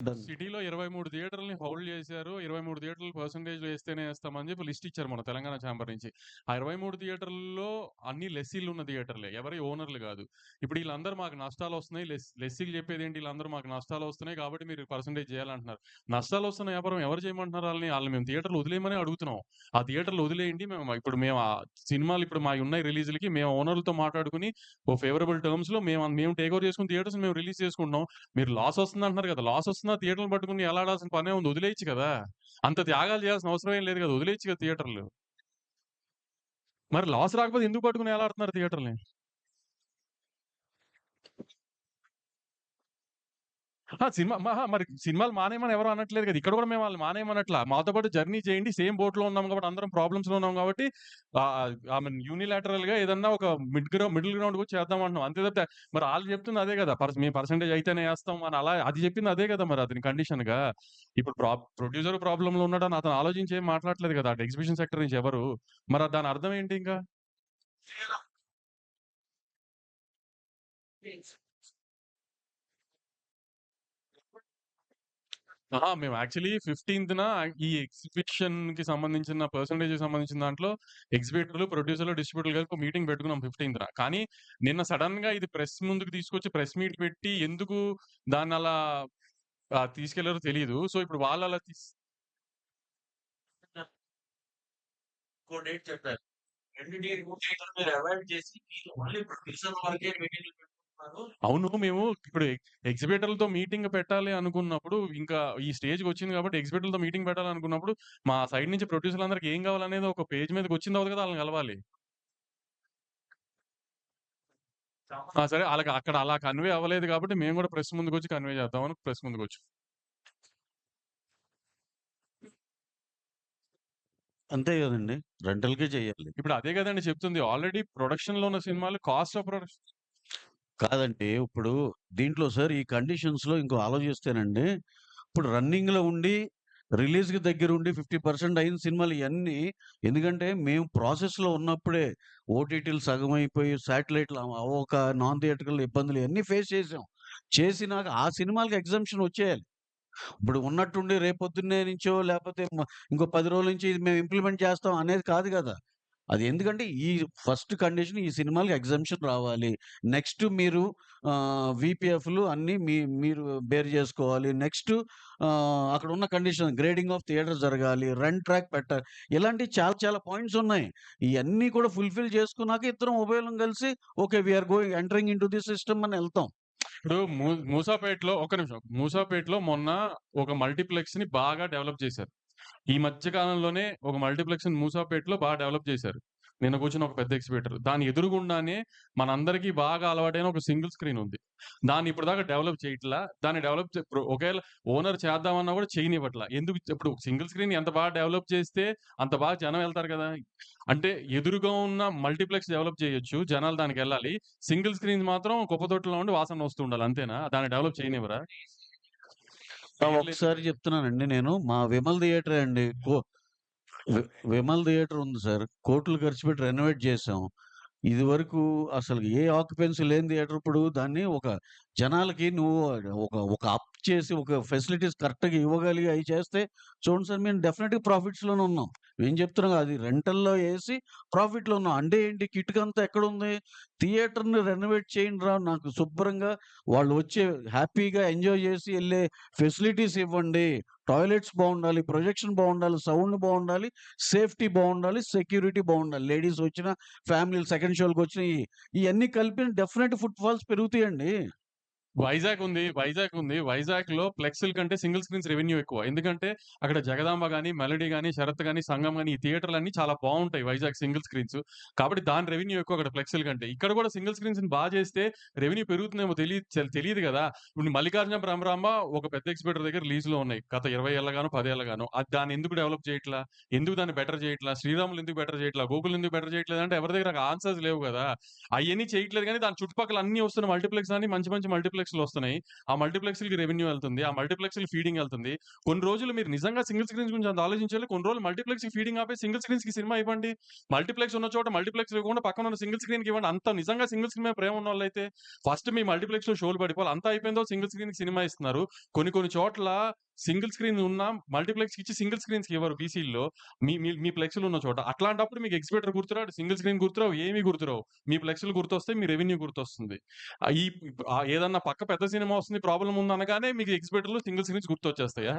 Done. సిటీలో 23 థియేటర్‌లని hold చేశారు. 23 థియేటర్లు పర్సెంటేజ్‌లో ఏస్తేనే ఏస్తామని చెప్పి లిస్ట్ ఇచ్చారు మన తెలంగాణ ఛాంబర్ నుంచి. ఆ 23 థియేటర్లలో అన్ని లెస్సీలు ఉన్న థియేటర్లే. ఎవరి ఓనర్‌లు గాదు. ఇప్పుడు ఈళ్ళందరూ మాకు నష్టాలొస్తున్నాయి. లెస్సీలు చెప్పేదేంటి ఈళ్ళందరూ మాకు నష్టాలొస్తున్నాయి కాబట్టి మీరు పర్సెంటేజ్ చేయాలంటున్నారు. నష్టాలొస్తున్న వ్యాపారం ఎవరు చేయమంటున్నారు ఆళ్ళని? ఆళ్ళని మేము థియేటర్‌లు వదిలేయమనే అడుగుతున్నాం. ఆ థియేటర్‌లు వదిలేయండి. మేము ఆ సినిమాలు ఇప్పుడు మాయున్నాయి రిలీజ్‌లకి మేము ఓనర్‌లతో మాట్లాడుకొని ఓ ఫేవరబుల్ టర్మ్స్‌లో మేము టేక్ ఓవర్ చేసుకొని థియేటర్స్‌ని మేము రిలీజ్ చేసుకుంటున్నాం. మీరు లాస్ వస్తుందంటున్నారు కదా! లాస్ వస్తున్నా థియేటర్‌లు పట్టుకొని ఎలాడాల్సిన పనే ఉంది. వదిలేయొచ్చు కదా! అంత త్యాగాలు చేయాల్సిన అవసరం ఏం లేదు కదా! వదిలేయొచ్చు కదా థియేటర్‌లు. మరి లాస్ రాకపోతే ఎందుకు పట్టుకొని ఎలాడుతున్నారు థియేటర్‌లని? మరి సినిమాలు మానేయమని ఎవరు అనట్లేదు కదా! ఇక్కడ కూడా మేము వాళ్ళని మానేయమనట్లా. మాతో పాటు జర్నీ చేయండి. సేమ్ బోట్‌లో ఉన్నాం కాబట్టి అందరం ప్రాబ్లమ్స్‌లో ఉన్నాం కాబట్టి ఐ మీన్ యూనిలాటరల్‌గా ఏదన్నా ఒక మిడిల్ గ్రౌండ్ కూడా చేద్దాం అంటున్నాం. అంతే తప్పితే మరి ఆళ్ళు చెప్తుంది అదే కదా! మేము పర్సెంటేజ్ అయితేనే ఏస్తాం అని అలా అది చెప్పింది అదే కదా! మరి అతని కండిషన్‌గా. ఇప్పుడు ప్రొడ్యూసర్ ప్రాబ్లమ్‌లో ఉన్నాడని అతను ఆలోచించి ఏం మాట్లాడట్లేదు కదా! అటు ఎగ్జిబిషన్ సెక్టర్ నుంచి ఎవరు. మరి దాని అర్థం ఏంటి ఇంకా? మేము యాక్చువల్లీ 15థ్ ఈ ఎగ్జిబిషన్‌కి సంబంధించిన పర్సెంటేజ్‌కి సంబంధించిన దాంట్లో ఎగ్జిబిటర్‌లు, ప్రొడ్యూసర్‌లు, డిస్ట్రిబ్యూటర్లు కలిపి ఒక మీటింగ్ పెట్టుకున్నాం 15థ్. కానీ నిన్న సడెన్‌గా ఇది ప్రెస్ ముందుకు తీసుకొచ్చి ప్రెస్ మీట్ పెట్టి ఎందుకు దాన్నలా తీసుకెళ్లారో తెలీదు. సో, ఇప్పుడు వాళ్ళలా ఇంకో డేట్ చెప్పారు. 2 డేట్లు మీరు అవాయిడ్ చేసి మీరు ఓన్లీ ప్రొడ్యూసర్ వరకే మీటింగ్‌లు పెట్టుకుంటున్నారు. అవును. మేము ఇప్పుడు ఎగ్జిబిటర్‌లతో మీటింగ్ పెట్టాలి అనుకున్నప్పుడు ఇంకా ఈ స్టేజ్‌కొచ్చింది కాబట్టి ఎగ్జిబిటర్‌లతో మీటింగ్ పెట్టాలనుకున్నప్పుడు మా సైడ్ నుంచి ప్రొడ్యూసర్‌లందరికి ఏం కావాలనేది ఒక పేజ్ మీదకొచ్చిన తర్వాత కదా ఆళ్ళని కలవాలి. సరే ఆళ్ళకి అక్కడ అలా కన్వే అవ్వలేదు కాబట్టి మేము గూడా ప్రెస్ ముందుకొచ్చి కన్వే చేద్దామని ప్రెస్ ముందుకొచ్చాం. అంతే గదండీ! రెంటల్‌కే చేయాలి. ఇప్పుడు అదే గదండీ చెప్తుంది. ఆల్రెడీ ప్రొడక్షన్‌లో ఉన్న సినిమాలు కాస్ట్ ఆఫ్ ప్రొడక్షన్ కాదండి. ఇప్పుడు దీంట్లో సార్ ఈ కండిషన్స్‌లో ఇంకో ఆలోచిస్తేనండి, ఇప్పుడు రన్నింగ్‌లో ఉండి, రిలీజ్‌కి దగ్గరుండి 50% అయిన సినిమాలు ఇయన్నీ ఎందుకంటే మేము ప్రాసెస్‌లో ఉన్నప్పుడే ఓటీటీలు సగమైపోయి, శాటిలైట్‌లు అవ్వక, నాన్ థియేట్రికల్ ఇబ్బందులు ఇయన్నీ ఫేస్ చేసాం. చేసినాక ఆ సినిమాలకి ఎగ్జంప్షన్ వచ్చేయాలి. ఇప్పుడు ఉన్నట్టుండి రేపొద్దున్నే నుంచో లేపోతే ఇంకో 10 రోజుల నుంచి ఇది మేము ఇంప్లిమెంట్ చేస్తాం అనేది కాదు గదా! అది ఎందుకంటే ఈ ఫస్ట్ కండిషన్ ఈ సినిమాలకి ఎగ్జంప్షన్ రావాలి. నెక్స్ట్ మీరు వీపీఎఫ్‌లు అన్నీ మీరు బేర్ జేసుకోవాలి. నెక్స్ట్ అక్కడున్న కండిషన్ గ్రేడింగ్ ఆఫ్ థియేటర్ జరగాలి. రన్ ట్రాక్ పెట్టాలి. ఇలాంటివి చాలా చాలా పాయింట్స్ ఉన్నాయి. ఇయన్నీ కూడా ఫుల్‌ఫిల్ చేసుకున్నాక ఇద్దరం ఉభయులం కలిసి okay. We are entering into the system అని ఎళ్తాం. ఇప్పుడు మూసాపేటలో ఒక్క నిమిషం. మూసాపేటలో మొన్న ఒక మల్టీప్లెక్స్‌ని బాగా డెవలప్ చేశారు. ఈ మధ్య కాలంలోనే ఒక మల్టీప్లెక్స్‌ని మూసాపేటలో బాగా డెవలప్ చేశారు. నిన్న కూర్చున్న ఒక పెద్ద ఎగ్జిబిటర్. దాని ఎదురుగుండానే మనందరికీ బాగా అలవాటైన ఒక సింగిల్ స్క్రీన్ ఉంది. దాన్ని ఇప్పటిదాకా డెవలప్ చేయట్లా. దాన్ని డెవలప్ ఒకవేళ ఓనర్ చేద్దామన్నా కూడా చేయనివ్వట్లా. ఎందుకు ఇప్పుడు సింగిల్ స్క్రీన్ ఎంత బాగా డెవలప్ చేస్తే అంత బాగా జనం ఎళ్తారు కదా! అంటే ఎదురుగా ఉన్న మల్టీప్లెక్స్ డెవలప్ చేయొచ్చు. జనాలు దానికెళ్ళాలి. సింగిల్ స్క్రీన్స్ మాత్రం కుప్పతొట్టులో ఉండి వాసన వస్తూ ఉండాలి అంతేనా? దాన్ని డెవలప్ చేయనివ్వరా? ఒకసారి చెప్తున్నానండి నేను. మా విమల్ థియేటరే అండి. విమల్ థియేటర్ ఉంది సార్. కోట్లు ఖర్చు పెట్టి రెనోవేట్ చేశాం. ఇదివరకు అసలు ఏ ఆక్యుపెన్సీ లేని థియేటర్ ఇప్పుడు దాన్ని ఒక జనాలకి నువ్వు ఒక అప్ చేసి ఒక ఫెసిలిటీస్ కరెక్ట్‌గా ఇవ్వగలిగి అయి చేస్తే చూడండి సార్ మేము డెఫినిట్‌గా ప్రాఫిట్స్‌లోనే ఉన్నాం. మేము చెప్తున్నాం అది రెంటల్‌లో ఏసి ప్రాఫిట్‌లో ఉన్నాం. అంటే ఏంటి కిటుకంతా ఎక్కడుంది? థియేటర్‌ని రెనోవేట్ చేయండిరా నాకు శుభ్రంగా వాళ్ళు వచ్చి హ్యాపీగా ఎంజాయ్ చేసి ఎళ్ళే ఫెసిలిటీస్ ఇవ్వండి. టాయిలెట్స్ బావుండాలి, ప్రొజెక్షన్ బావుండాలి, సౌండ్ బావుండాలి, సేఫ్టీ బావుండాలి, సెక్యూరిటీ బావుండాలి. లేడీస్ వచ్చిన ఫ్యామిలీలు సెకండ్ షోలకొచ్చినయి. ఇయన్నీ కలిపి డెఫినెట్ ఫుట్ ఫాల్స్ పెరుగుతాయండి. వైజాగ్ ఉంది. వైజాగ్‌లో ఫ్లెక్స్‌ల కంటే సింగిల్ స్క్రీన్స్ రెవెన్యూ ఎక్కువ. ఎందుకంటే అక్కడ జగదాంబ గాని, మెలోడీ గాని, శరత్ గాని, సంగం గాని ఈ థియేటర్‌లన్నీ చాలా బావుంటాయి వైజాగ్ సింగిల్ స్క్రీన్స్. కాబట్టి దాని రెవెన్యూ ఎక్కువ అక్కడ ఫ్లెక్స్‌ల కంటే. ఇక్కడ కూడా సింగిల్ స్క్రీన్స్‌ని చేస్తే రెవెన్యూ పెరుగుతుందేమో తెలీదు గదా! ఇప్పుడు మల్లికార్జున భ్రమరాంబ ఒక పెద్ద ఎగ్జిబిటర్ దగ్గర లీజ్‌లో ఉన్నాయి. గత 20 ఏళ్లగానో, 10 ఏళ్లగానో. దాన్ని ఎందుకు డెవలప్ చేయట్లా? ఎందుకు దాన్ని బెటర్ చేయట్లా? శ్రీరాములు ఎందుకు బెటర్ చేయట్లా? గోకుల్ ఎందుకు బెటర్ చేయట్లేదంటే ఎవరి దగ్గర ఆన్సర్స్ లేవు గదా! అయన్నీ చేయట్లేదు గానీ దాని చుట్టుపక్కల అన్నీ వస్తున్న మల్టీప్లెక్స్ అని మంచి మంచి మల్టీప్లెక్స్ మల్టీప్లెక్స్‌లు వస్తున్నాయి. ఆ మల్టీప్లెక్స్‌లకి రెవెన్యూ ఎళ్తుంది. ఆ మల్టీప్లెక్స్‌లకి ఫీడింగ్ ఎళ్తుంది. కొన్ని రోజులు మీరు నిజంగా సింగిల్ స్క్రీన్స్ గురించి అంత ఆలోచించాలి. కొన్ని రోజులు మల్టీప్లెక్స్‌కి ఫీడింగ్ ఆపేసి సింగిల్ స్క్రీన్స్‌కి సినిమా ఇవ్వండి. మల్టీప్లెక్స్ ఉన్న చోట మల్టీప్లెక్స్ ఇవ్వకుండా పక్కన ఉన్న సింగిల్ స్క్రీన్‌కి ఇవ్వండి. అంత నిజంగా సింగిల్ స్క్రీన్ మీద ప్రేమ ఉన్నోళ్ళైతే ఫస్ట్ మీ మల్టీప్లెక్స్‌లో షోలు పడిపోవాలి. అంతా అయిపోయిందో సింగిల్ స్క్రీన్‌కి సినిమా ఇస్తున్నారు. కొన్ని చోట్ల సింగిల్ స్క్రీన్ ఉన్నా మల్టీప్లెక్స్‌కి ఇచ్చి సింగిల్ స్క్రీన్స్‌కి ఇవ్వరు బీసీల్లో. మీ మీ మీ ప్లెక్స్‌లు ఉన్న చోట. అట్లాంటప్పుడు మీకు ఎగ్జిబిటర్ గుర్తురాడు, సింగిల్ స్క్రీన్ గుర్తురావు, ఏమీ గుర్తురావు. మీ ప్లెక్స్‌లు గుర్తొస్తాయి. మీ రెవెన్యూ గుర్తొస్తుంది. ఈ ఏదన్నా పక్క పెద్ద సినిమా వస్తుంది, ప్రాబ్లమ్ ఉంది అనగానే మీకు ఎగ్జిబిటర్‌లో సింగిల్ స్క్రీన్స్ గుర్తొచ్చేస్తాయా?